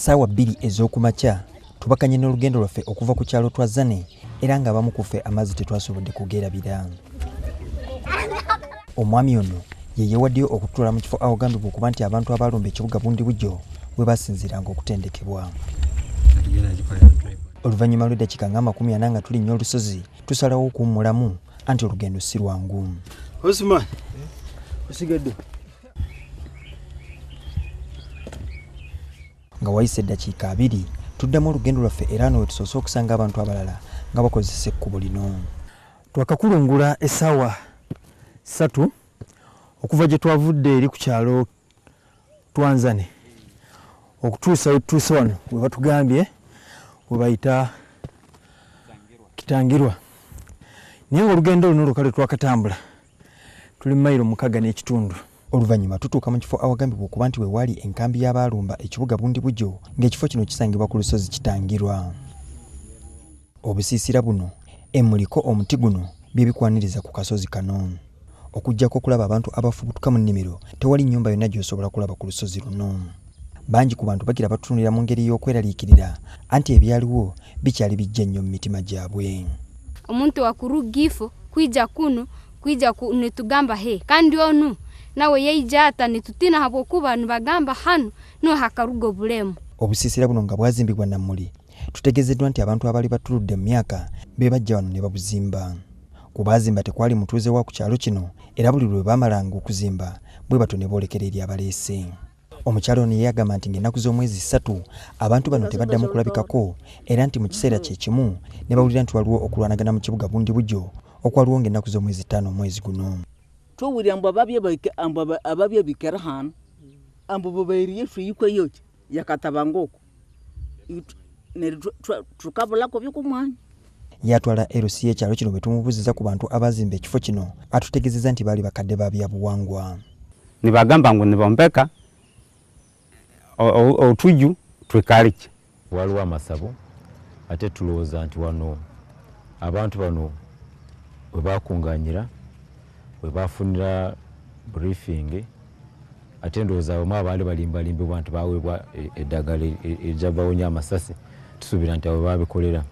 Ssaawa 2 ez'okumakya tubakanye n'olugendo lwaffe okuva ku kyalo twa Zane era ng'abamu ku ffe amazzi tetwasobodde kugeerabira. Omwami ono ye yeewaddeyo okutula mu kifo awagambibwa okuba nti abantu abalumba ekibuga Bundibugyo bwe basinziiranga okutendekebwa. Oluvannyuma lw'eddakiika nga 40 nga tulinnya olusozi tusalawo okuwummulamu anti olugendo si lwangu. Osman, osigadde. Nga wayise eddakiika 2 tuddamu olugendo lwaffe era nwe tusoose okusanga abantu abalala nga bakozesa ekkubo lino. Twakakulungula essaawa 3 okuva gye twavudde eri ku kyalo Twanzane okutuusa we tutuuse wano we batugambye we bayita Kitangirwa. Naye ng'olugendo luno lukale twakatambula tuli mayiro 6 n'ekitundu. Oluvannyuma tutuuka mu kifo awagambibwa okuba nti we wali enkambi y'abalumba ekibuga Bundibugyo ng'ekifo kino kisangibwa ku Olusozi Kitangirwa. Obusiisira buno emuliko omuti guno bye bikwaniriza ku kasozi kano. Okujjako okulaba abantu abafubutuka mu nnimiro tewali nnyumba yonna gy'osobola kulaba ku lusozi luno. Bangi ku bantu bagira batutunulira mu ngeri y'okweraliikirira anti ebyaliwo bikyali bijja nnyo mu mitima gyabwe. Omuntu wakurugifo kwija kuno netugamba he kandi onu nawe yeijata netutina habwokuba nibagamba hano no hakarugo bulemu. Obusiisira buno nga bwazimbibwa Nammuli tutegezeddwa nti abantu abali batuludde mu myaka be bajja wano ne babuzimba. Ku baazimba tekwali mutuuze wa ku kyalo kino era buli lwe baamalanga okuzimba bwe bato ne boolekera eri abaleese. Omukyalo ono yagamba nti ng'ennaku z'omwezi 3 abantu bano tebaddamu kulabikako era nti mu kiseera kye kimu ne bawulira nti waliwo okulwanagana mu kibuga Bundibugyo okwaliwo ng'ennaku z'omwezi 5 omwezi guno. Tuwulira mbu ababye bikera hano ambu babairiye fuyikwe yote yakatabanga okwo tukabulako byokumwanya. Yatwala erusi y'ekyalo kino bwe tumubuuziza ku bantu abazimba ekifo kino atutegeezezza nti baali bakadde ba byabuwangwa. Nibagamba ngu nibombeka otuju twekaliki. Waliwo amasabo ate tulowooza nti wano abantu bano we bakunganyira we bafunira briefing ate ndowooza omu abaali balimbalimbibwa nti baweebwa eddagala ejjabawonya amasasi tusuubira nti abo babikolera.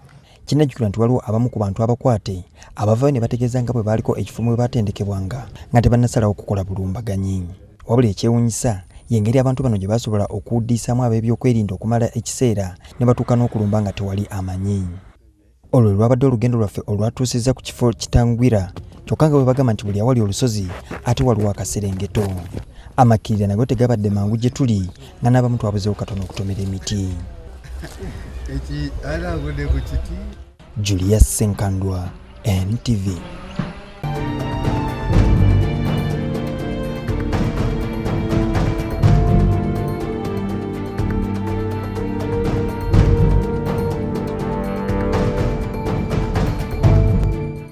Kinajjukira nti waliwo abamu ku bantu abakwate abavayo ne bategeeza nga bwe baaliko ekifo mwe batendekebwanga nga tebannasalawo okukola bulumbaganyi. Wabula ekyewuunyisa y'engeri abantu bano gye basobola okuwuddisaamu ab'ebyokwerinda okumala ekiseera ne batuuka n'okulumba nga tewali amanyi. Olwo lwabadde olugendo lwaffe olwatuusizza ku kifo Kitangirwa kyokka nga bwe bagamba nti buli awali olusozi ate waliwo akaserengeto. Amakirira nago tegabadde mangu gye tuli nga n'abamu twabuzeewo katono okutomera emiti. Julius Ssenkandwa, NTV.